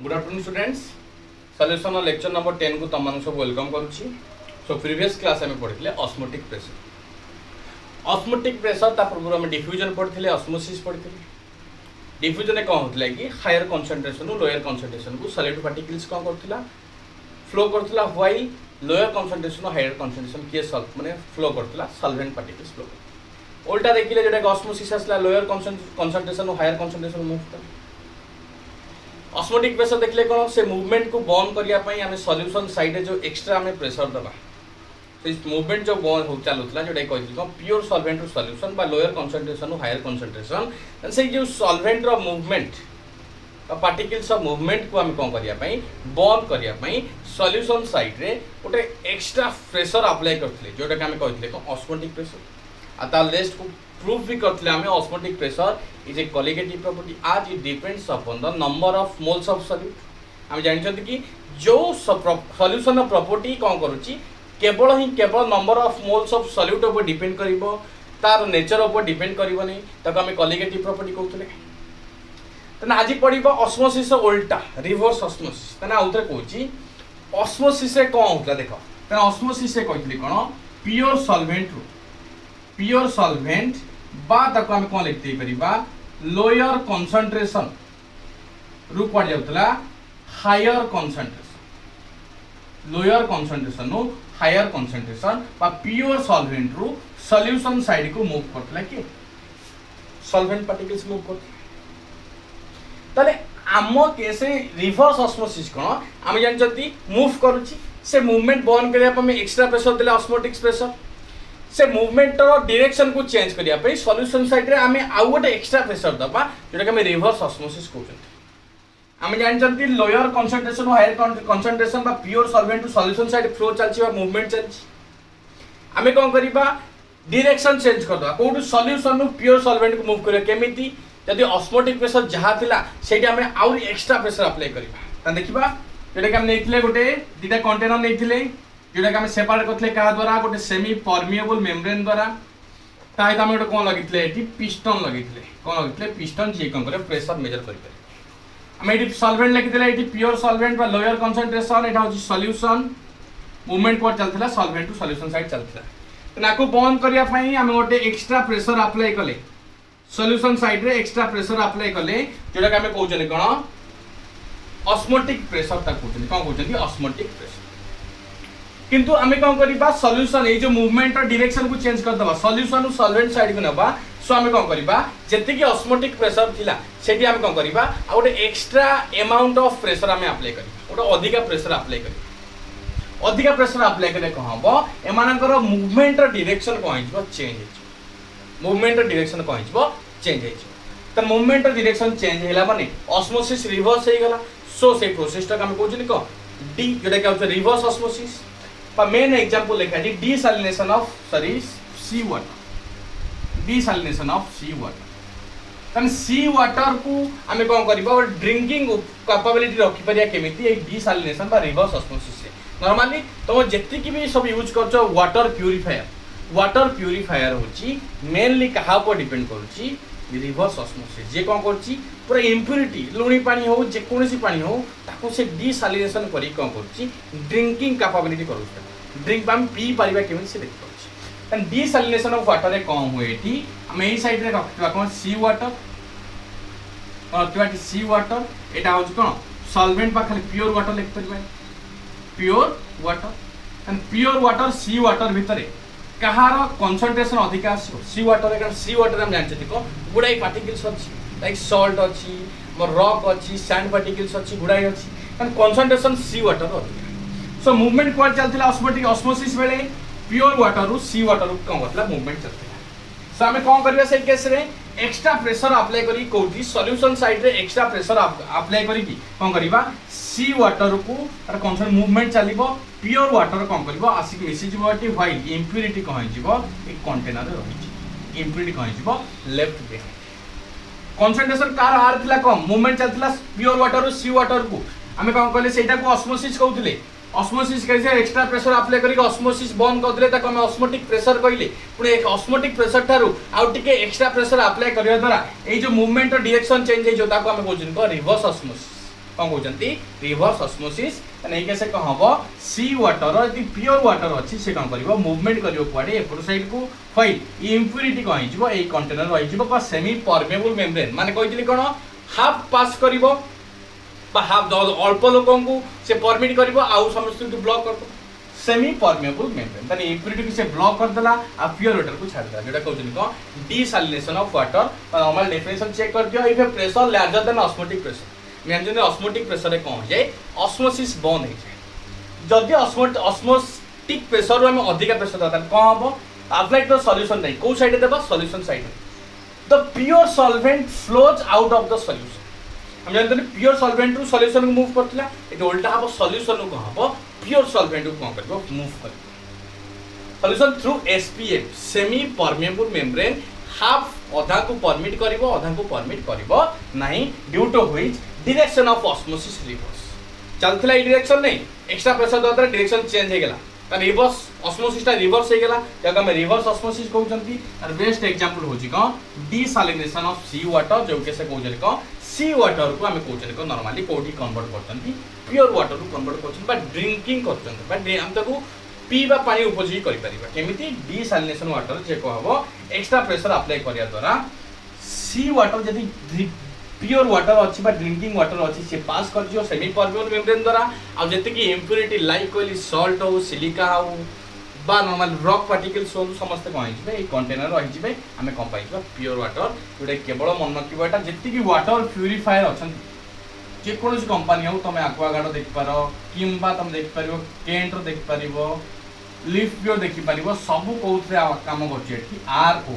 Good afternoon students solution lecture number 10 को तुम सब वेलकम करुच्ची। सो प्रीवियस क्लास आम पढ़ी ऑस्मोटिक प्रेशर ता पूर्व आम डिफ्यूजन पढ़ी ऑस्मोसिस पढ़ी। डिफ्यूजन कौन होता कि हायर कंसंट्रेशन लोअर कंसंट्रेशन को सॉलिड पार्टिकल्स कौन करथिला फ्लो करथिला while lower concentration higher concentration किए माने फ्लो करथिला सॉल्वेंट पार्टिकल्स फ्लो कर। उल्टा देखिले जेटा ऑस्मोसिस आसला lower concentration higher concentration move कर। ऑस्मोटिक प्रेशर देखले कौन से मूवमेंट को बंद करने आम सॉल्यूशन साइड जो एक्स्ट्रा आम प्रेशर दबा से मूवमेंट जो बंद हो चलूला जोटा कहती कौन प्योर सॉल्वेंट रु सॉल्यूशन बा लोअर कंसंट्रेशन हायर कंसंट्रेशन से जो सॉल्वेंट रो मूवमेंट पार्टिकल्स ऑफ मूवमेंट को आम कौन करने बंद करने सॉल्यूशन साइड रे गोटे एक्स्ट्रा प्रेशर अप्लाई करते जोटा कि आम कहते ऑस्मोटिक प्रेशर आ लेस्ट को प्रूफ भी करते आम osmotic pressure is a colligative property as it depends upon the number of moles of solute. आम जानते कि जो सॉल्यूशन प्रॉपर्टी कौन करुच्ची केवल number of moles of solute ऊपर डिपेंड करिवो तार नेचर ऊपर डिपेंड करिवो नहीं ताको आम कॉलिगेटिव प्रॉपर्टी कहते तेना आज पढ़ा ऑस्मोसिस उल्टा रिवर्स ऑस्मोसिस तेना आउथरे कहूची ऑस्मोसिस कौन होता देख तेना ऑस्मोसिस कहते कौन प्योर सॉल्वेंट बा ताको आम कौन लिखते परिबा लोअर कंसंट्रेशन रु पड़ जाउतला हायर कंसंट्रेशन लोअर कंसंट्रेशन नु हायर कंसंट्रेशन बा प्योर सॉल्वेंट रु सॉल्यूशन साइड को मूव करतला के सॉल्वेंट पार्टिकल्स मूव करतला तले आम केसे रिवर्स ऑस्मोसिस कोन आम जानचती मूव करूची से मूवमेंट बंद करिया पे एक्स्ट्रा प्रेशर देला ऑस्मोटिक प्रेशर से मूवमेंट डायरेक्शन को चेंज करिया पे सॉल्यूशन साइड रे आमे आउ गोटे एक्स्ट्रा प्रेशर दबा जोटा कि आमे रिवर्स ऑस्मोसिस कहउछन। आमे जानचंती लोअर कंसंट्रेशन और हायर कंसंट्रेशन बा pure solvent to solution side flow चलची बा मूवमेंट चलची आमे कोन करिबा डायरेक्शन चेंज कर दबा कोडू सॉल्यूशन नु प्योर सॉल्वेंट को मूव करिया केमिति जदि ऑस्मोटिक प्रेशर जहा थिला सेठी आमे आउ एक्स्ट्रा प्रेशर अप्लाई करिबा त देखिबा जोटा कि हम नेथिले गोटे दिटा कंटेनर नेथिले जोटा कि आम सेपारेट करते क्या द्वारा गोटे सेमी परमिएबल मेम्ब्रेन द्वारा ताहित आम गोटे कौन लगे पिस्टन लगे कौन लगे पिस्टन जी कौन करे प्रेशर मेजर करें आम ये सॉल्वेंट लिखिले ये प्योर सॉल्वेंट लोअर कंसंट्रेशन यहाँ हूँ सॉल्यूशन मूवमेंट कौन चलता सॉल्वेंट टू सॉल्यूशन साइड चलता को बंद करने आम गोटे एक्स्ट्रा प्रेशर अप्लाई कले सॉल्यूशन साइड रे एक्स्ट्रा प्रेशर अप्लाई कले जोटा कि आम कहते कौन ऑस्मोटिक प्रेशर कहते कौन कहते ऑस्मोटिक प्रेशर किंतु आमे कौन करबा सॉल्यूशन ये जो मूवमेंट और डायरेक्शन को चेंज कर दबा सॉल्यूशन और सॉल्वेंट साइड को नबा सो आमे कौन करबा जति कि ऑस्मोटिक प्रेशर थिला सेठी आमे कौन करबा आ गोटे एक्स्ट्रा अमाउंट ऑफ प्रेशर आमे अप्लाई करबा गोटे अधिका प्रेशर अप्लाई करबा अधिका प्रेशर अप्लाई करले कौन हबो एमानकर मूवमेंट और डायरेक्शन कौन हिजबो चेंज हिजबो मूवमेंट और डायरेक्शन कौन हिजबो चेंज हिजबो त मूवमेंट और डायरेक्शन चेंज हैला माने ऑस्मोसिस रिवर्स हे गला सो से प्रोसेस टा आमे कहउछनी को डी जोटा कि रिवर्स ऑस्मोसिस मेन एग्जांपल लिखा है desalination of sea water desalination of sea water तन सी वाटर को आमे कौन करबा और ड्रिंकिंग कैपेबिलिटी रखि परिया केमिति ए डिसैलिनेशन बा रिवर्स ऑस्मोसिस से नॉर्मली तुम जेति की भी सब यूज करछो वाटर प्यूरीफायर होची मेनली कहा पर डिपेंड करूची रिवर्स ऑस्मोसिस जे कौन करची पूरा इम्प्यूरिटी लुणी पानी हो जे कोनसी पानी हो ताको से डिसैलिनेशन करी कौन करची ड्रिंकिंग कैपेबिलिटी करूची ड्रिंक पाम पी परिबा केमिति से देख पाउची एंड डिसैलिनेशन ऑफ वाटर रे कौन हुए एठी हम एई साइड रे रखतबा कौन सी वाटर सी वाटर एटा हो कौन सॉल्वेंट पा खाली प्योर वाटर लिख परिबा प्योर वाटर सी वाटर भितरे कहार कंसंट्रेशन अधिक आसो सी वाटर कारण सी वाटर हम जानते को गुडाई पार्टिकल्स अच्छी लाइक सॉल्ट अच्छी रॉक अच्छी सैंड पार्टिकल्स अच्छी गुडाई अच्छी कारण कंसंट्रेशन सी वाटर अधिक सो मूवमेंट कौन चलता ऑस्मोटिक ऑस्मोसिस बेले प्योर वाटर रु सी वाटर कौन करता मूवमेंट चलता सो आम कौन करबा से केस रे एक्स्ट्रा प्रेशर अप्लाई करी कोठी सॉल्यूशन साइड रे एक्स्ट्रा प्रेशर अप्लाई करी कौन करबा सी वाटर को तार कंसंट मूवमेंट चलिबो प्योर वाटर कौन करबो आसिक मिसी जिवो एटी व्हाइट इम्प्यूरिटी कौन जिवो एक कंटेनर रे रही इम्प्यूरिटी कौन जिवो लेफ्ट बिहाइंड कंसंट्रेशन कार आर थिला कम मूवमेंट चलतिला प्योर वाटर रु सी वाटर को आमे कौन कहले सेटा को ऑस्मोसिस कहउथिले ऑस्मोसिस कैसे एक्स्ट्रा प्रेशर अप्लाई करी ऑस्मोसिस बंद कर दिले ताको हम ऑस्मोटिक प्रेशर कहले पुणे एक ऑस्मोटिक प्रेशर थारु आउ टिके एक्स्ट्रा प्रेशर अप्लाई करिया द्वारा ए जो मूवमेंट और डायरेक्शन चेंज हे जो ताको हम कहउछन को रिवर्स ऑस्मोसिस कौन कहते रिवर्स ऑस्मोसिस नहीं कैसे कौन हम सी वाटर यदि प्योर वाटर अच्छी से कौन कर मूवमेंट कर कुआडे एपट साइड को फाइल इम्प्यूरिटी कौन हो कंटेनर रही सेमी परमेबल मेम्ब्रेन माने कही कौन हाफ पास कर हाफ अल्प लोक से परमिट कर आउ समस्त ब्लॉक कर सेमी परमेबल मेम्ब्रेन ताने इम्प्यूरिटी को से ब्लॉक कर देला आ प्योर वाटर को छाड़ देला जेटा कहउछन को desalination of water normal definition check कर दियो if a pressure larger than osmotic pressure मेन जने ऑस्मोटिक प्रेशर रे कोन हो जाए ऑस्मोसिस बंद हो जाए जदी ऑस्मोटिक प्रेशर हम अधिक प्रेशर दता कोन हबो अप्लाई द सॉल्यूशन नहीं को साइड देबा solution side the pure solvent flows out of the solution हम जानते हैं प्योर सॉल्वेंट रु सॉल्यूशन को मूव करथिला एते उल्टा हबो सॉल्यूशन को हबो प्योर सॉल्वेंट को कोन करबो मूव करबो solution through SPM semi permeable membrane half अधा को परमिट करिवो अधा को परमिट करिवो नहीं due to which direction of osmosis reverse चलथिला ई डायरेक्शन नहीं एक्स्ट्रा प्रेशर दता डायरेक्शन चेंज हे गेला ता रिवर्स ऑस्मोसिस ता रिवर्स हे गेला जगह में रिवर्स ऑस्मोसिस कहउचंती और बेस्ट एग्जांपल होची को डिसैलिनेशन ऑफ सी वाटर जो के से कहउचल को सी वाटर को हम कहउचल को नॉर्मली कोठी कन्वर्ट करचंती प्योर वाटर को कन्वर्ट करचंती बट ड्रिंकिंग करचंती बट हम ताको पीवा पानी उपयोगी करि परिबा केमिति डिसैलिनेशन वाटर जे को हबो एक्स्ट्रा प्रेशर अप्लाई करिया द्वारा सी वाटर जदी प्योर वाटर अच्छी बा ड्रिंकिंग वाटर अच्छी से पास कर दियो सेमी परमेबल मेम्ब्रेन द्वारा आ जते कि इम्प्यूरिटी लाइक कोइली सॉल्ट हो सिलिका हो बा नॉर्मल रॉक पार्टिकल्स हो समस्त कोन हिजबे ए कंटेनर रहि जिबे हमें कोन पाइबा प्योर वाटर जोडे केवल मन रखिबो एटा जति कि वाटर प्यूरिफायर अछन जे कोनोसी कंपनी हो तमे एक्वागार्ड देख पारो किंबा तमे देख पारिबो केंट रो देख पारिबो लिफ प्योर देखि पारिबो सब कोउथरे काम करछि एठी आरओ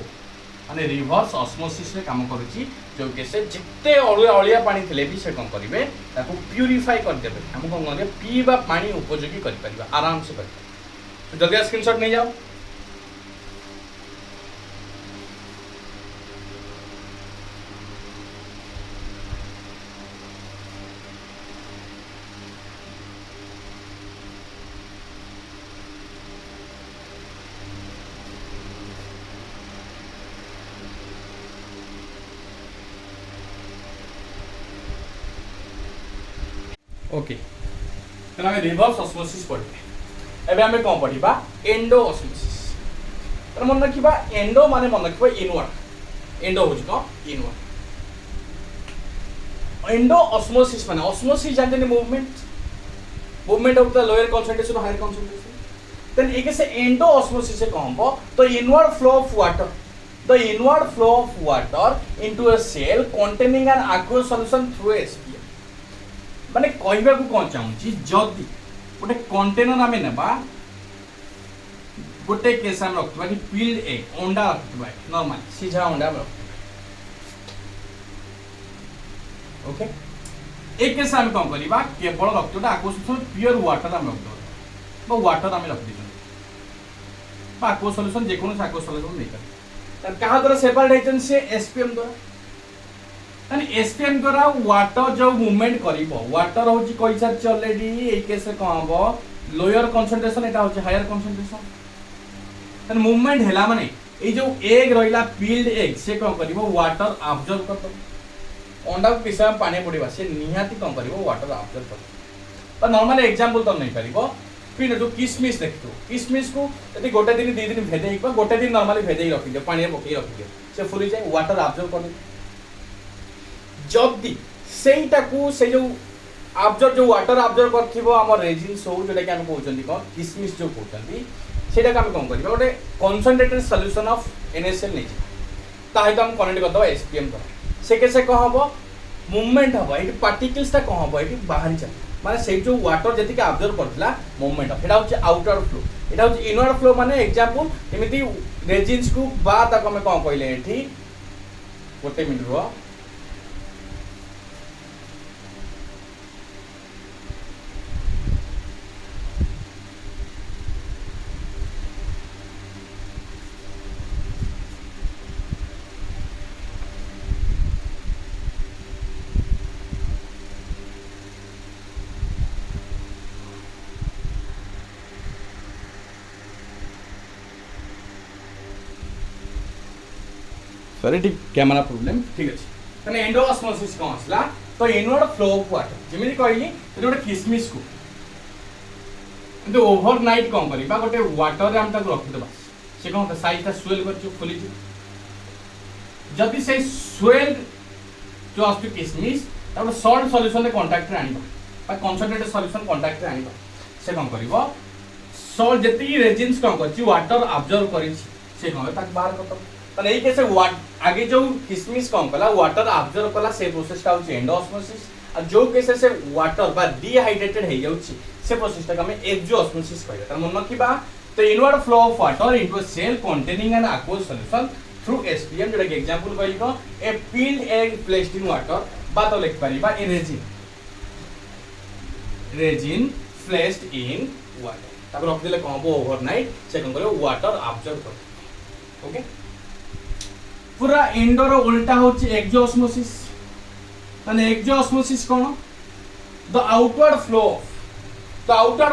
माने रिवर्स ऑस्मोसिस रे काम करूछि जो के से जिते अळिया पानी थिले भी से कोन करिवे ताको प्यूरिफाई कर देबे हम कोन करे पीबा पानी उपयोगी करि परिबा आराम से करि जल्दी स्क्रीनशॉट नहीं जाओ ओके तो हमें रिवर्स ऑस्मोसिस पढ़े एबे हमें कौन पढ़ा एंडो ऑस्मोसिस तो मन रखा एंडो माने मन रखा इनवर्ड एंडो हो इनवर्ड एंडो ऑस्मोसिस माने ऑस्मोसिस जानते movement of the lower concentration higher concentration then एक से एंडो ऑस्मोसिस से कौन हो तो inward flow of water the inward flow of water into a cell containing an aqueous solution through SPM माने कहबा को कोन चाहूची जदी गोटे कंटेनर आमे नेबा गोटे केस हम रखबा कि पील्ड एग अंडा रखबा नॉर्मल सीधा अंडा रखबा ओके एक केस हम कोन करबा केवल रखतोटा आको प्योर वाटर हम रखदो बा वाटर हम रख दिजो बा आको सॉल्यूशन जे कोनो आको सॉल्यूशन नै कर त कहा द्वारा सेपरेट हेचन से एसपीएम द्वारा एसपीएम द्वारा वाटर जो मूवमेंट करिवो वाटर होची कहि साथ ऑलरेडी एक केस से कौन हबो लोअर कंसंट्रेशन एटा होची हायर कंसंट्रेशन तन मूवमेंट हैला माने ए जो एग रहिला पील्ड एग से कौन करिवो वाटर अब्जॉर्ब करतो अंडा को किसा पानी पड़िबा से निहाती कौन करिवो वाटर अब्जॉर्ब करतो पर नॉर्मल एग्जांपल तो नहीं परिबो फिर जो किसमिस देखतो किसमिस को यदि गोटे दिन 2 दिन भेदेइबा गोटे दिन नॉर्मली भेदेइ रखि दे पानी में पकई रखि दे से फुली जाय वाटर अब्जॉर्ब कर जदी सेटा को से जो अब्जॉर्ब जो वाटर अब्जॉर्ब करथिबो हमर रेजिन्स हो जोटा कि हम कहउचंदी कोन किसमिस जो कहउचंदी सेटा का हम कोन करबा ओटे कंसंट्रेटेड सॉल्यूशन ऑफ NaCl नै ताहे हम कनेक्ट कर दबा एसपीएम पर से कैसे कहबो मूवमेंट हबो एटी पार्टिकल्स ता कहबो एटी बाहर चल माने से जो वाटर जति के अब्जॉर्ब करथला मूवमेंट एटा होचे आउटर फ्लो एटा होचे इनवर्ड फ्लो माने एग्जांपल एमिति रेजिन्स को बा ता हम कोन कहले एठी गोटे मिनिट रो सॉरी ठीक कैमरा प्रॉब्लम ठीक अछि तने एंडोऑस्मोसिस कोन आसला तो इनवर्ड फ्लो ऑफ वाटर जेमिति कहली गोटे किसमिस को ओवरनाइट कौन करवा गोटे वाटर रे हम रखिदेबा से कौन साइजटा स्वेल कर फुली जदि से स्वेल जो आस किसमिस सल्ट सल्यूशन कंटाक्ट आना कनसनट्रेटेड सल्यूशन कंटाक्ट आना से कौन कर सल्ट जी रेजिन्स कौन कर वाटर अब्जर्व कर बाहर कर केस आगे जो किसमिस कौन कला वाटर अब्जर्व कला से प्रोसेसटा हूँ एंडोस्मोसिस और जो केस से वाटर बा डिहाइड्रेटेड हो जाउछि से प्रोसेसटा हम एक्सोस्मोसिस कहबा मन रखिबा तो inward flow of water into a cell containing an aqueous solution through SPM जोटा कि एग्जांपल कहली को a peeled egg placed in water बा तो लिख परिबा a resin placed in water तापर रख देले कहबो ओवरनाइट से कौन करियो वाटर अब्जर्व कर ओके पूरा इंडोर उल्टा होची एक्सोस्मोसिस माने एक्सोस्मोसिस कोन the outward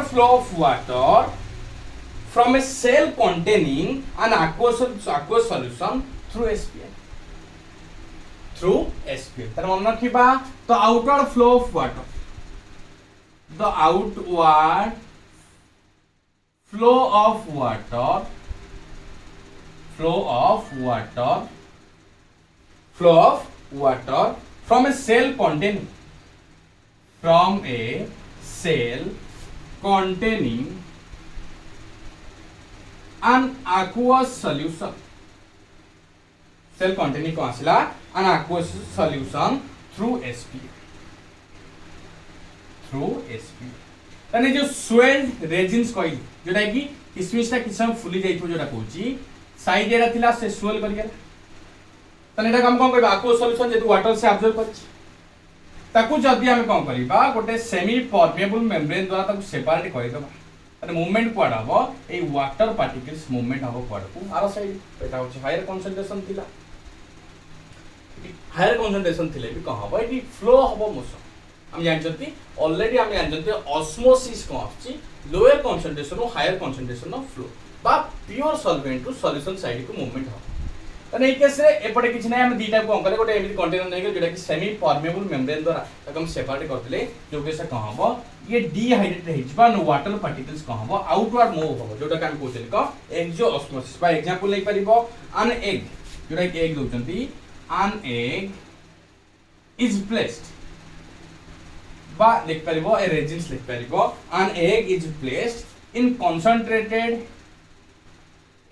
flow of water from a cell containing an aqueous solution through SPM तर मन रखिबा तो outward flow of water the outward flow of water from a cell containing an aqueous solution cell containing कौन आसिला an aqueous solution through SPM तने जो swelled resins कहली जोटा कि किसमिसटा किस समय फुली जाइथो जोटा कहूची साइज एरा थिला से स्वेल कर गेला तने एटा हम कोन करबा aqueous solution जेतु वाटर से अब्जॉर्ब करछि ताकू जदी हम कोन करबा गोटे सेमी परमेबल मेम्ब्रेन द्वारा ताकू सेपरेट करि दबा अरे मूवमेंट क्वाड हबो ए वाटर पार्टिकल्स मूवमेंट हबो क्वाड को आर साइड एटा होची हायर कंसंट्रेशन थिला हायर कंसंट्रेशन थिले भी कह हबो एटी फ्लो हबो मोशन हम जानछथि ऑलरेडी हम जानछथि ऑस्मोसिस को आछि लोअर कंसंट्रेशन और हायर कंसंट्रेशन ऑफ फ्लो बा pure solvent to solution side को मूवमेंट हबो तने ए केस रे एपटे किछ नै हम दीटा को अंकले गोटे एमिति कंटेनर नै जेटा कि सेमी परमेबल मेम्ब्रेन द्वारा ताकम सेपरेट करथिले जो केस कह हबो ये डिहाइड्रेटेड हिजबा नो वाटर पार्टिकल्स कह हबो आउटवर्ड मूव हबो जोटा हम कहछली क एक्सोस्मोसिस बा एग्जांपल नै परिबो an egg जोटा कि egg दोचंती an egg is placed बा लिख परिबो ए रेजिन्स लिख परिबो an egg is placed in concentrated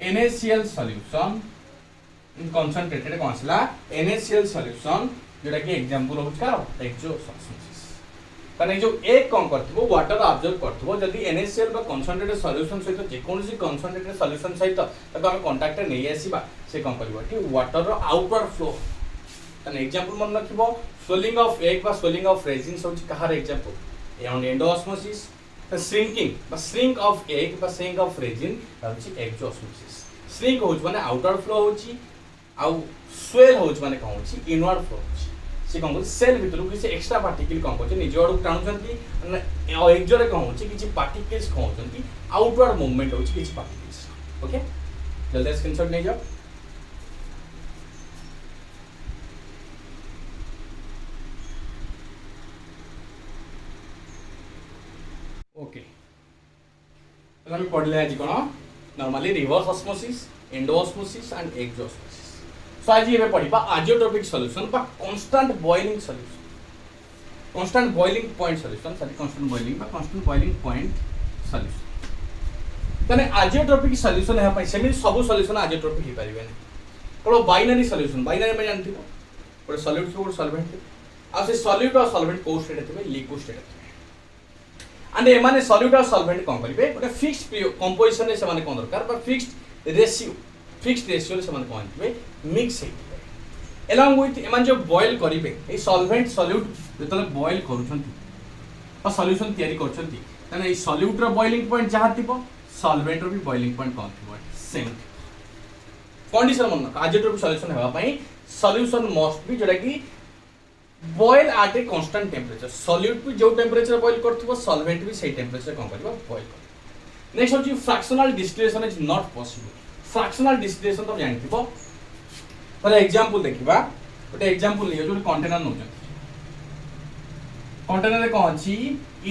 NaCl solution in concentrated कौन आसला NaCl solution जोटा कि एग्जांपल होछ का एक्सोस्मोसिस तने जो एक कौन करथिबो वाटर अब्जॉर्ब करथिबो जदी NaCl बा कंसंट्रेटेड सॉल्यूशन सहित जे कोनसी कंसंट्रेटेड सॉल्यूशन सहित ताको हम कांटेक्ट नै आसीबा से कौन करबो कि वाटर रो आउटवर्ड फ्लो तने एग्जांपल मन रखिबो swelling of egg बा swelling of resins होछ कहार example and endosmosis the shrinking बा shrink of egg बा shrink of resin होछ एक्सोस्मोसिस shrink होछ माने आउटवर्ड फ्लो होछि आ swell होछ माने कोन होछि इनवर्ड फ्लो होछि से कोन सेल भितर किछि एक्स्ट्रा पार्टिकल कोन होछि निज आडू टाणुचंती एक्सो रे कोन होछि किछि पार्टिकल्स कोन होछंती आउटवर्ड मूवमेंट होछि किछि पार्टिकल्स ओके जल्दी स्क्रीनशॉट नै जाओ ओके तो हम पढ़ले आज कोन normally reverse osmosis endosmosis and exosmosis so आज ये पढ़िबा आजियोट्रोपिक सॉल्यूशन बा constant boiling solution constant boiling point solution constant boiling point solution तने आजियोट्रोपिक सॉल्यूशन है पई सेमी सब सॉल्यूशन आजियोट्रोपिक ही परिबे नै कोनो बाइनरी सॉल्यूशन बाइनरी में जानथिबो गोटे सॉल्यूट को सॉल्वेंट आ से सॉल्यूट और सॉल्वेंट को स्टेट हेतबे लिक्विड स्टेट एंड ए माने सॉल्यूट और सॉल्वेंट कोन करिवे गोटे फिक्स्ड कंपोजिशन रे से माने कोन दरकार पर फिक्स्ड रेशियो से माने कोन हेतबे मिक्स हेतबे along with एमान जो बॉयल करिवे ए सॉल्वेंट सॉल्यूट जतले बॉयल करूछंती और सॉल्यूशन तयारी करछंती तने ए सॉल्यूट रो बॉइलिंग पॉइंट जहा थिबो सॉल्वेंट रो भी बॉइलिंग पॉइंट कोन थिबो सेम कंडीशन मन आजियोट्रोपिक सॉल्यूशन हेबा पई सॉल्यूशन मस्ट बी जोटा कि boil at a constant temperature solute भी जो टेंपरेचर बॉयल करथिबो सॉल्वेंट भी सेही टेंपरेचर कोन करबो बॉयल कर नेक्स्ट होची fractional distillation is not possible fractional distillation तो जानथिबो फॉर एग्जांपल देखिबा गोटे एग्जांपल लियो जो कंटेनर नोचन कंटेनर रे कौन अछि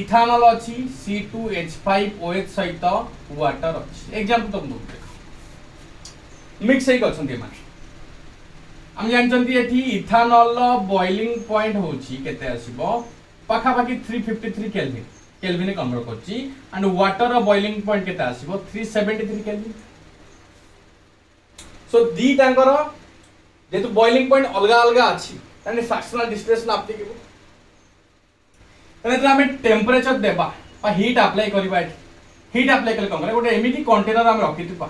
इथानॉल अछि C2H5OH सहित वाटर अछि एग्जांपल तुम देखो मिक्स हे करछन्ती माने हम जानछन्ती एठी इथानॉल रो बॉइलिंग पॉइंट होछि केते आसीबो पाखा पाखी 353 केल्विन केल्विन कन्वर्ट करछि एंड वाटर रो बॉइलिंग पॉइंट केते आसीबो 373 केल्विन सो दी तांकर जेतु बॉइलिंग पॉइंट अलगा अलगा अछि तने फ्रैक्शनल डिस्टिलेशन एप्लीकेबल तने हमें टेम्परेचर देबा बा हीट अप्लाई करबा हीट अप्लाई कले कम गोटे एमिति कंटेनर हम रखिथिबा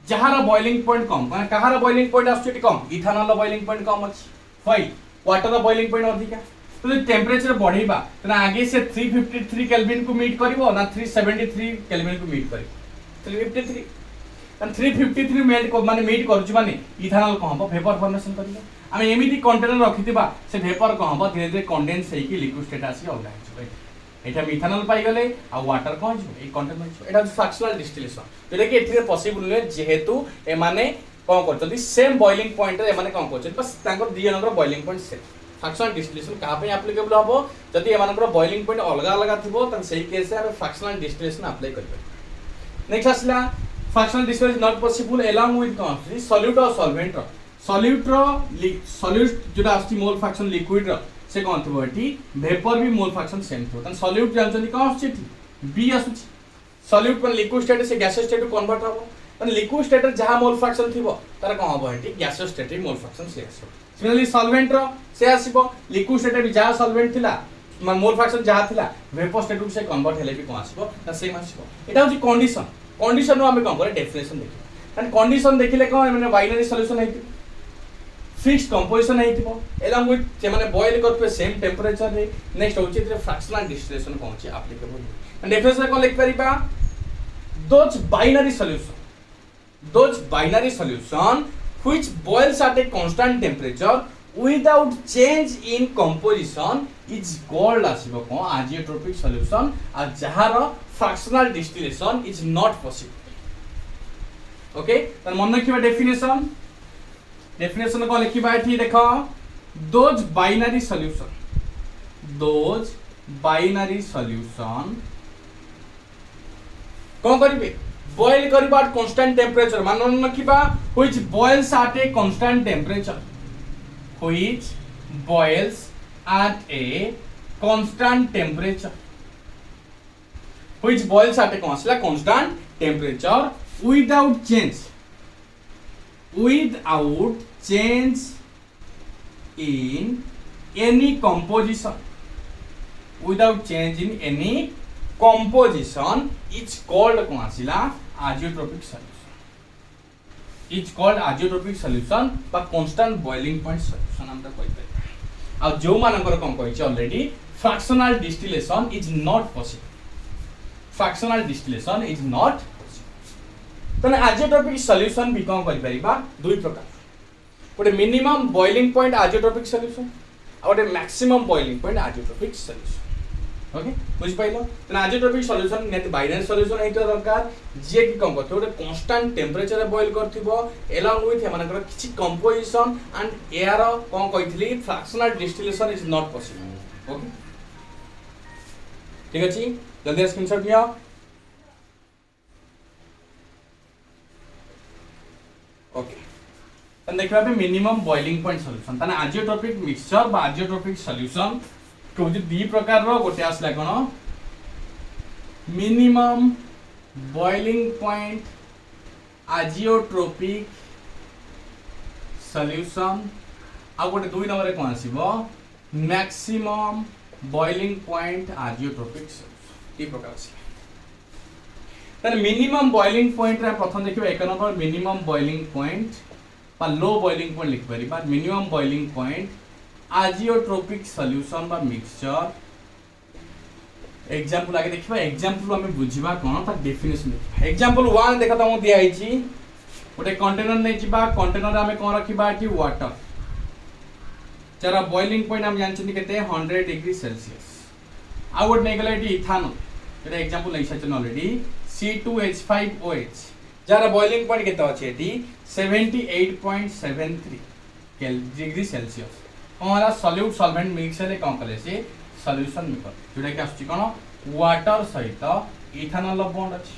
जहार बॉइलिंग पॉइंट कम माने कहार बॉइलिंग पॉइंट आछुटी कम इथानॉल रो बॉइलिंग पॉइंट कम अछि व्हाई वाटर रो बॉइलिंग पॉइंट अधिका तो टेम्परेचर बढ़ेबा तने आगे से 353 केल्विन को मीट करिवो ना 373 केल्विन को मीट करिवो 353 and 353 मेल्ट को माने मीट करछु माने इथानॉल को हम वेपर फॉर्मेशन करिवो हम एमिति कंटेनर रखिथिबा से वेपर को हम धीरे धीरे कंडेंस हेकी लिक्विड स्टेट आसी अलगा हेछु एटा मिथानॉल पाई गले आ वाटर कोन छ ए कंटेनर छ एटा फ्रैक्शनल डिस्टिलेशन जेटा कि एथिरे पॉसिबल नै जेहेतु ए माने कोन करछथि सेम बॉइलिंग पॉइंट रे ए माने कोन करछथि बस तांकर दी जनकर boiling point same fractional distillation का पे एप्लीकेबल हबो जदि ए मानकर बॉइलिंग पॉइंट अलगा अलगा थिबो त सही केस से हम फ्रैक्शनल डिस्टिलेशन अप्लाई करबे नेक्स्ट आसला fractional distillation not possible along with कौन सॉल्यूट और सॉल्वेंट रो सॉल्यूट जोटा आस्ती मोल फ्रैक्शन लिक्विड रो से कोन थबो एठी वेपर भी मोल फ्रैक्शन सेम थबो तन सॉल्यूट जानचनी कोन आछी बी आछी सॉल्यूट पर लिक्विड स्टेट से गैसियस स्टेट कन्वर्ट हबो तन लिक्विड स्टेट जहां मोल फ्रैक्शन थिबो तार कोन हबो एठी गैसियस स्टेट मोल फ्रैक्शन से आछो सिमिलरली सॉल्वेंट रो से आसीबो लिक्विड स्टेट भी जहां सॉल्वेंट थिला मोल फ्रैक्शन जहां थिला वेपर स्टेट से कन्वर्ट हेले भी कोन आसीबो त सेम आसीबो एटा होची कंडीशन रो हम कोन करे डेफिनेशन देखि एंड कंडीशन देखिले कोन माने बाइनरी सॉल्यूशन हेति fixed composition हेतिबो along with J माने बॉयल करथबे सेम टेंपरेचर रे नेक्स्ट होची जे फ्रैक्शनल डिस्टिलेशन कोन छी एप्लीकेबल एंड डेफिनेशन कोन लिख परिबा those binary solution which boils at a constant temperature without change in composition is called asibo ko azeotropic solution and jahar fractional distillation is not possible okay then मन रखिबा definition को लिखिबा एठी देखो those binary solution कोन करिवे boil करबा at constant temperature मान रखिबा which boils at a constant temperature which boils at a constant temperature constant temperature without change in any composition it's called cone आसिला azeotropic solution बा constant boiling point solution हम त कहि आ जो मानकर कोन कहि छ already fractional distillation is not possible तने azeotropic solution भी कोन करि परिबा दुई प्रकार गोटे minimum boiling point azeotropic solution आ गोटे maximum boiling point azeotropic solution okay बुझ पाइलो तने azeotropic solution नेत बाइनरी सॉल्यूशन हेतो दरकार जे कि कम करथो गोटे कांस्टेंट टेंपरेचर रे बॉईल करथिबो अलोंग विथ एमानकर किछि कंपोजिशन एंड एयर कोन कहितली fractional distillation is not possible okay ठीक अछि जल्दी स्क्रीनशॉट लियो ओके तने देखबा पे मिनिमम बॉइलिंग पॉइंट सॉल्यूशन तने azeotropic मिक्सचर बा azeotropic सॉल्यूशन तो जे दी प्रकार रो गोटे आसला कोन मिनिमम बॉइलिंग पॉइंट azeotropic सॉल्यूशन आ गोटे दुई नंबर रे कोन आसीबो मैक्सिमम बॉइलिंग पॉइंट azeotropic सॉल्यूशन ती प्रकार आसी तने मिनिमम बॉइलिंग पॉइंट रे प्रथम देखिबा एक नंबर मिनिमम बॉइलिंग पॉइंट बा लो बॉइलिंग पॉइंट लिख परिबा minimum boiling point azeotropic solution बा मिक्सचर एग्जांपल आगे देखिबा एग्जांपल हमें बुझिबा कोन ता डेफिनेशन देखिबा एग्जांपल 1 देखा त हम दिया आइची गोटे कंटेनर नै जिबा कंटेनर हमें कोन रखिबा एठी वाटर जरा बॉइलिंग पॉइंट हम जानछनी केते 100 डिग्री सेल्सियस आ गोटे नै गला एठी इथानॉल जेटा एग्जांपल नै सचन ऑलरेडी C2H5OH जरा बॉइलिंग पॉइंट केते अछि एठी 78.73 डिग्री सेल्सियस हमारा सॉल्यूट सॉल्वेंट मिक्सचर रे कोन कले से सॉल्यूशन मेकर जोटा कि आछी कोन वाटर सहित इथेनॉल बॉन्ड अछि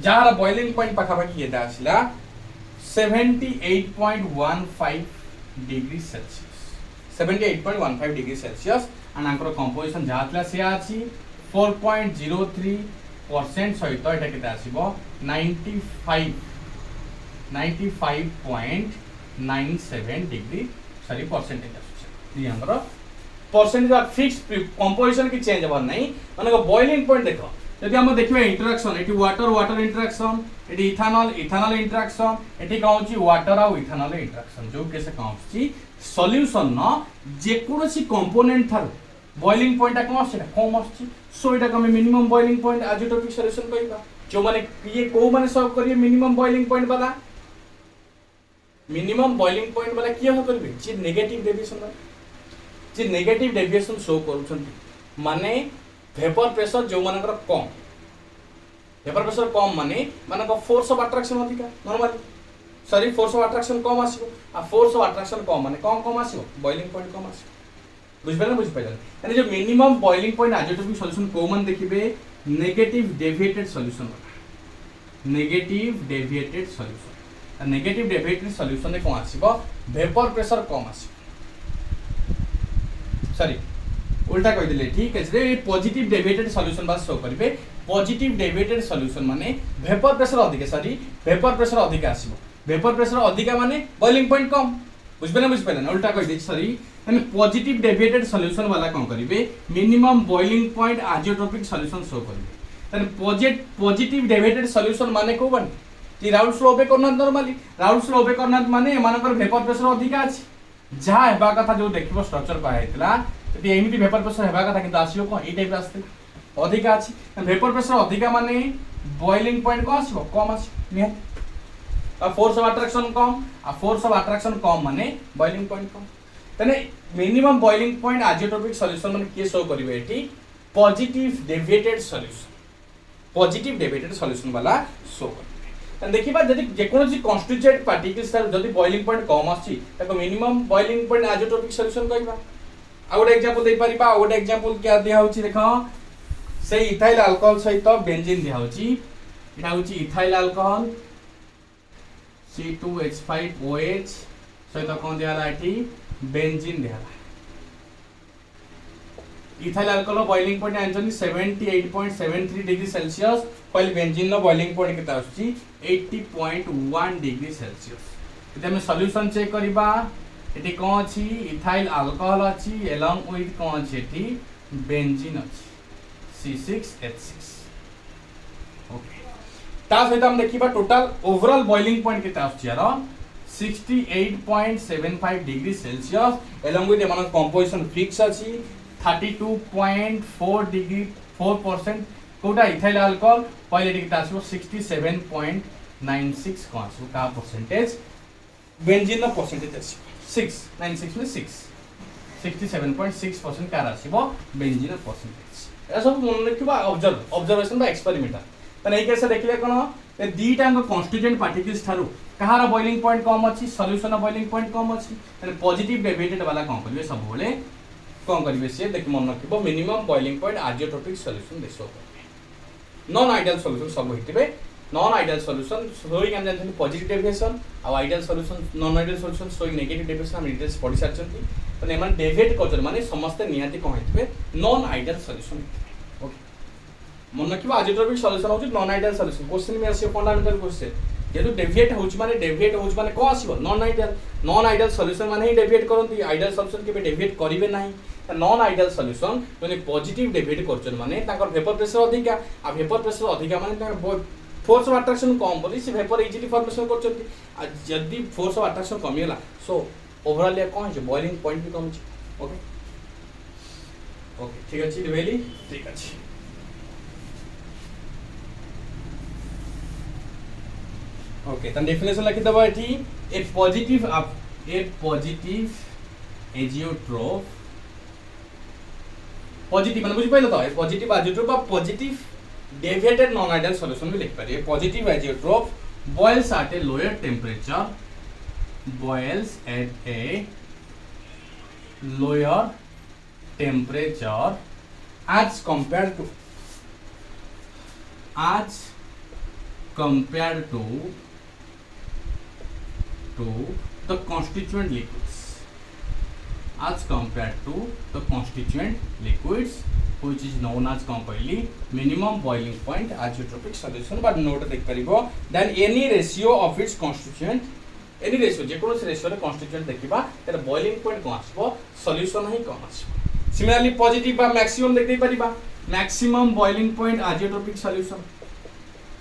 जार बॉइलिंग पॉइंट पाखा पाखी एटा आछिला 78.15 degree Celsius 78.15 degree Celsius and Anchor composition जातला से आछि 4.03% सहित एटा केते आसीबो 95.97 डिग्री सॉरी परसेंटेज आछे ये हमरो परसेंटेज फिक्स कंपोजिशन की चेंज हबा नहीं माने बॉइलिंग पॉइंट देखो यदि हम देखिबे इंटरेक्शन एटी वाटर वाटर इंटरेक्शन एटी इथेनॉल इथेनॉल इंटरेक्शन एटी कहउची वाटर और इथेनॉल इंटरेक्शन जो केसे कहउची सॉल्यूशन न जे कोनोसी कंपोनेंट थार बॉइलिंग पॉइंट कम आछे कम आछे सो एटा हम minimum boiling point isotopic solution कहबा जो माने ये को माने सॉल्व करिए मिनिमम बॉइलिंग पॉइंट वाला मिनिमम बॉइलिंग पॉइंट वाला किया हो करबे जे नेगेटिव डेविएशन जे नेगेटिव डेविएशन शो करूछन माने वेपर प्रेशर जो मानकर कम वेपर प्रेशर कम माने मानक फोर्स ऑफ अट्रैक्शन अधिका normally sorry force of attraction कम आसीबो आ फोर्स ऑफ अट्रैक्शन कम माने कम आसीबो बॉइलिंग पॉइंट कम आसीबो बुझबे ना बुझ पाइलन यानी जो minimum boiling point isotopic solution को मन देखिबे negative deviated solution negative deviated solution negative deviated solution ने कोन आसीबो वेपर प्रेशर कम आसीबो सॉरी उल्टा कह दिले ठीक है ये पॉजिटिव डेविएटेड सॉल्यूशन बात शो करिवे पॉजिटिव डेविएटेड सॉल्यूशन माने वेपर प्रेशर अधिक सॉरी वेपर प्रेशर अधिक आसीबो वेपर प्रेशर अधिक माने बॉइलिंग पॉइंट कम बुझबे ना बुझ पाइलन उल्टा कह दे सॉरी यानी पॉजिटिव डेविएटेड सॉल्यूशन वाला कोन करिवे minimum boiling point isotopic solution show करिवे यानी पॉजिटिव डेविएटेड सॉल्यूशन माने को बन कि राउल्स लॉ ओबे करना नॉर्मली राउल्स लॉ ओबे करना माने मानकर वेपर प्रेशर अधिक अछि जा हेबा कथा जो देखिबो स्ट्रक्चर का हेतला यदि एमिति वेपर प्रेशर हेबा कथा किंतु आसीबो कोन ए टाइप आस्ते अधिक अछि वेपर प्रेशर अधिक माने बॉइलिंग पॉइंट को आसीबो कम आसी नियत आ फोर्स ऑफ अट्रैक्शन कम आ फोर्स ऑफ अट्रैक्शन कम माने बॉइलिंग पॉइंट कम तने minimum boiling point isotopic solution माने के शो करिवे एठी पॉजिटिव डेविएटेड सॉल्यूशन वाला शो करिवे देखिबा जदि जेकोनोसी कन्स्टिट्यूएंट पार्टिकल्स तार जदि बॉइलिंग पॉइंट कम आछि ताको minimum boiling point isotopic solution कहबा आ गोटे एग्जांपल दे परिबा गोटे एग्जांपल क्या दिया होछि देखो से इथाइल अल्कोहल सहित बेंजीन दिया होछि एटा होछि इथाइल अल्कोहल C2H5OH सहित कोन दियाला एठी बेंजीन दियाला इथाइल अल्कोहल बॉइलिंग पॉइंट आंचनी 78.73 डिग्री सेल्सियस पहले बेंजीन नो बॉइलिंग पॉइंट केता आछि 80.1 डिग्री सेल्सियस इते हम सॉल्यूशन चेक करबा एटी कोन अछि इथाइल अल्कोहल अछि एलोंग विथ कोन अछि एटी बेंजीन अछि C6H6 ओके ता सहित हम देखिबा टोटल ओवरऑल बॉइलिंग पॉइंट केता आछि यार 68.75 डिग्री सेल्सियस एलोंग विथ एमान कंपोजिशन फिक्स अछि 32.4 डिग्री 4% कोटा इथाइल अल्कोहल पहले केता आछो 67.96 कोन आछो का परसेंटेज बेंजीन नो परसेंटेज अछि 696 में 67.6% कार आसीबो बेंजीन नो परसेंटेज ए सब मन रखिबा ऑब्जर्वेशन बा एक्सपेरिमेंट तने एई केसे देखले कोन ए दीटांग कन्स्टिट्यूएंट पार्टिकल्स थारु कहार बॉइलिंग पॉइंट कम अछि सॉल्यूशन बॉइलिंग पॉइंट कम अछि तने पॉजिटिव डेविएटेड वाला कोन करिवे सब बोले कोन करिवे से देख मन रखिबो minimum boiling point isotopic solution देसो नॉन आइडियल सॉल्यूशन सब होइतिबे नॉन आइडियल सॉल्यूशन शोइंग हम जानथि पॉजिटिव डेविएशन आ ideal solution non ideal solution showing negative deviation हम डिटेल्स पढि सारछथि तने एमान डेविएट करछन माने समस्त नियाति कोन हेतबे नॉन आइडियल सॉल्यूशन ओके मन रखिबो आइसोटोपिक सॉल्यूशन होछि नॉन आइडियल सॉल्यूशन क्वेश्चन में आसी फंडामेंटल क्वेश्चन जेतु डेविएट होछि माने को आसीबो नॉन आइडियल सॉल्यूशन माने ही डेविएट करंती आइडियल सॉल्यूशन केबे डेविएट करिवे नाही नॉन आइडियल सॉल्यूशन माने पॉजिटिव डेविएट करछन माने ताकर वेपर प्रेशर अधिका आ वेपर प्रेशर अधिका माने ताकर फोर्स ऑफ अट्रैक्शन कम बोली से वेपर इजीली फॉर्मेशन करछंती आ जदी फोर्स ऑफ अट्रैक्शन कमियला सो ओवरऑल या कोन जे बॉइलिंग पॉइंट भी कम छै ओके ओके ठीक अछि रिवेली ठीक अछि ओके तन डेफिनेशन लिखि दबा एठी ए पॉजिटिव एजियोट्रोप पॉजिटिव माने बुझि पाइलो त ए पॉजिटिव एजियोट्रोप बा positive deviated non ideal solution भी लिख पारे positive azeotrope boils at a lower temperature boils at a lower temperature as compared to the constituent liquids, as compared to the constituent liquids, which is known as completely minimum boiling point azeotropic solution. But note देख परिबो then any ratio of its constituent, any ratio J cone ratio रे constituent देखिबा तर boiling point कोन आसबो solution ही कोन आसबो. Similarly positive बा maximum देख दे परिबा maximum boiling point azeotropic solution,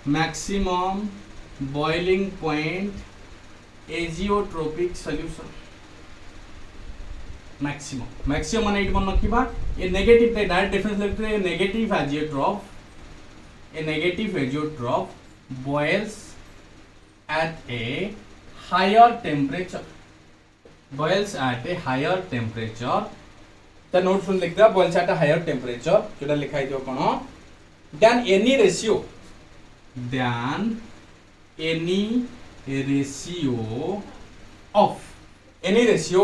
maximum boiling point azeotropic solution, maximum माने it मन रखिबा ए negative दे direct difference लिखते हैं negative azeotrope, a negative azeotrope boils at a higher temperature, the note सुन लिखते हैं boils at a higher temperature जोटा लिखा है जो कौन than any ratio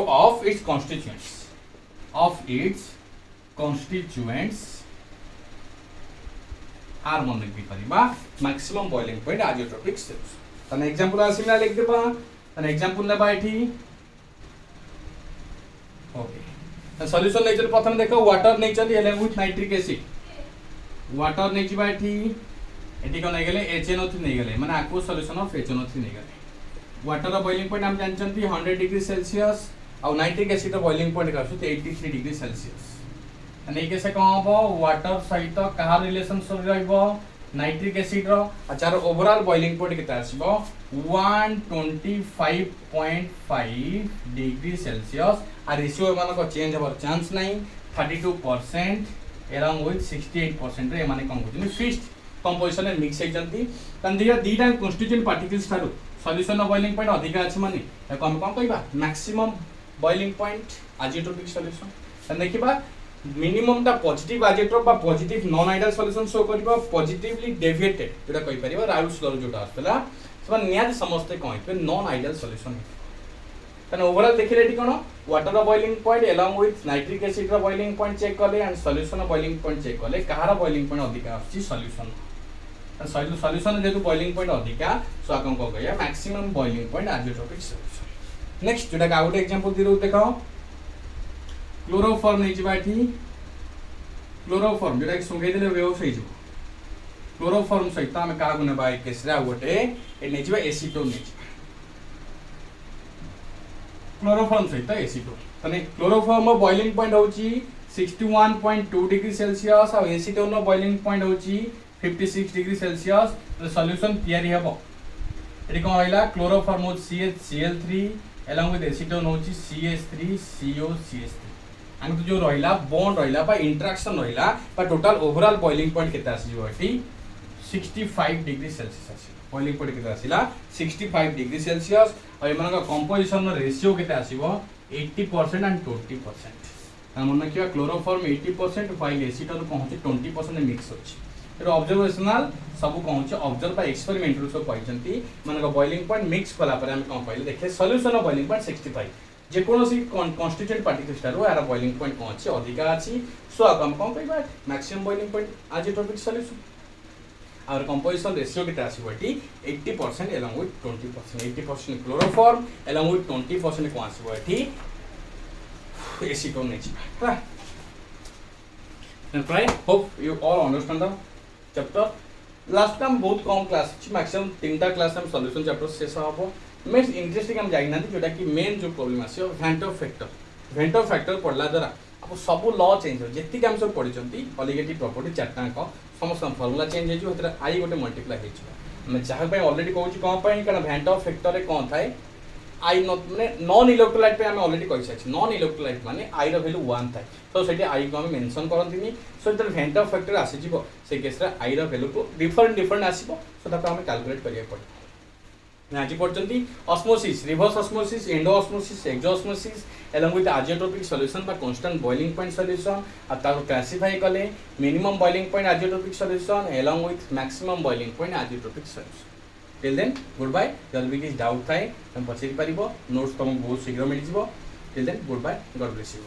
of its constituents are मन लिख परिबा maximum boiling point azeotropic solution. तने एग्जांपल आसिना लिख देबा तने एग्जांपल लेबा एठी ओके त सॉल्यूशन नेचर प्रथम देखो वाटर नेचर एले with nitric acid water nature बा एठी एठी कोन गेले HNO3 नै गेले माने aqueous solution of HNO3 नै गेले वाटर बॉइलिंग पॉइंट हम जानचंती 100 डिग्री सेल्सियस और नाइट्रिक एसिड बॉइलिंग पॉइंट का 83 डिग्री सेल्सियस एने के से कम हो वाटर सहित कहा रिलेशन रहइबो नाइट्रिक एसिड रो अचार ओवरऑल बॉइलिंग पॉइंट केता आसीबो 125.5 डिग्री सेल्सियस आ रेशियो माने को चेंज होवर चांस नहीं 32% अलोंग विथ 68% रे माने कम होजनी फिक्स्ड कंपोजिशन में मिक्स हेजंती तन दीटा कॉन्स्टिट्यूएंट पार्टिकल्स थारो सॉल्यूशन ऑफ बॉइलिंग पॉइंट अधिक अछि माने एको हम कोन कहबा maximum boiling point azeotropic solution तन देखिबा मिनिमम टा पॉजिटिव azeotrope बा positive non ideal solution show करबा पॉजिटिवली डेविएटेड जोटा कहि परिबा राउल्स लॉ जोटा आस्तला सम नियाद समस्त कहबे नॉन आइडियल सॉल्यूशन तन ओवरऑल देखिले एटी कोन water boiling point along with nitric acid रो बॉइलिंग पॉइंट चेक करले and solution boiling point check करले कहार बॉइलिंग पॉइंट अधिक आछि सॉल्यूशन सॉल्यूशन जेतु बॉइलिंग पॉइंट अधिका सो आकम को गया maximum boiling point azeotropic solution. Next जोटा आउट एग्जांपल दिरो देखो क्लोरोफॉर्म नै जिबा एठी क्लोरोफॉर्म जोटा कि सुंगै देले वेव सही जो क्लोरोफॉर्म सहित हम का गुना बाय केसरा गोटे ए नै जिबा एसीटोन नै जिबा क्लोरोफॉर्म सहित एसीटोन तने क्लोरोफॉर्म बॉइलिंग पॉइंट होची 61.2 डिग्री सेल्सियस और एसीटोन बॉइलिंग पॉइंट होची 56 डिग्री सेल्सियस तो सॉल्यूशन तैयारी हेबो एटी कोन रहला क्लोरोफॉर्म हो CH_Cl3 अलोंग विथ एसीटोन होची CH3COCH3 हम तो जो रहला बॉन्ड रहला बा इंटरेक्शन रहला बा टोटल ओवरऑल बॉइलिंग पॉइंट केता आसीबो एटी 65 डिग्री सेल्सियस आसी बॉइलिंग पॉइंट केता आसीला 65 डिग्री सेल्सियस और एमन का कंपोजिशन रेशियो केता आसीबो 80% एंड 20% हमन किया क्लोरोफॉर्म 80% व्हाइल एसीटोन पहुंचे 20% मिक्स होची एरो ऑब्जर्वेशनल सब कहूँ ऑब्जर्व बाय एक्सपेरिमेंटल सब पाइछंती माने बॉइलिंग पॉइंट मिक्स कला पर हम कौन पाइले देखे सॉल्यूशन ऑफ बॉइलिंग पॉइंट 65 जे कोनोसी कॉन्स्टिट्यूएंट पार्टिकल्स तारो यार बॉइलिंग पॉइंट कौन अछि अधिका अछि सो हम कौन पाइबा maximum boiling point azeotropic solution और कंपोजिशन रेशियो केटा आसीबोटी 80% along with 20% 80% chloroform along with 20% को आसीबोटी एसीटोन नै छिबा and try hope you all understand the chapter last time बहुत कम क्लास अछि मैक्सिमम 3टा क्लास हम सॉल्यूशन चैप्टर शेष हबो मेन इंटरेस्टिंग हम जाई नांती जोटा कि मेन जो प्रॉब्लम आसी वेंटर फैक्टर पढ़ला द्वारा अब सब लॉ चेंज हो जेति हम सब पढिचंती ऑलिगेटिव प्रॉपर्टी चारटा को समस्त फार्मूला चेंज हे जो हतरा आई गोटे मल्टीप्लाई हे छ मैं जहां पे ऑलरेडी कहू छी कोन पई कारण वेंटर फैक्टर रे कोन थाए आई नॉट माने नॉन इलेक्ट्रोलाइट पे हमें ऑलरेडी कहि साछि नॉन इलेक्ट्रोलाइट माने आई रो वैल्यू 1 थाए तो सेठी आई को हम मेंशन करंतिनी सो जब वेंटर फैक्टर आसी जिवो से केस रे आई रो वैल्यू को डिफरेंट आसीबो सो ताको हम कैलकुलेट करिया पड़ो आज पढ़ते osmosis reverse osmosis endo osmosis exosmosis along with azeotropic solution by constant boiling point solution ताको क्लासिफाई कले minimum boiling point azeotropic solution along with maximum boiling point azeotropic solution till then goodbye जब भी किसी doubt थाए हम पछेरी परिबो notes तुम बहुत शीघ्र मिल जिवो till then goodbye god bless you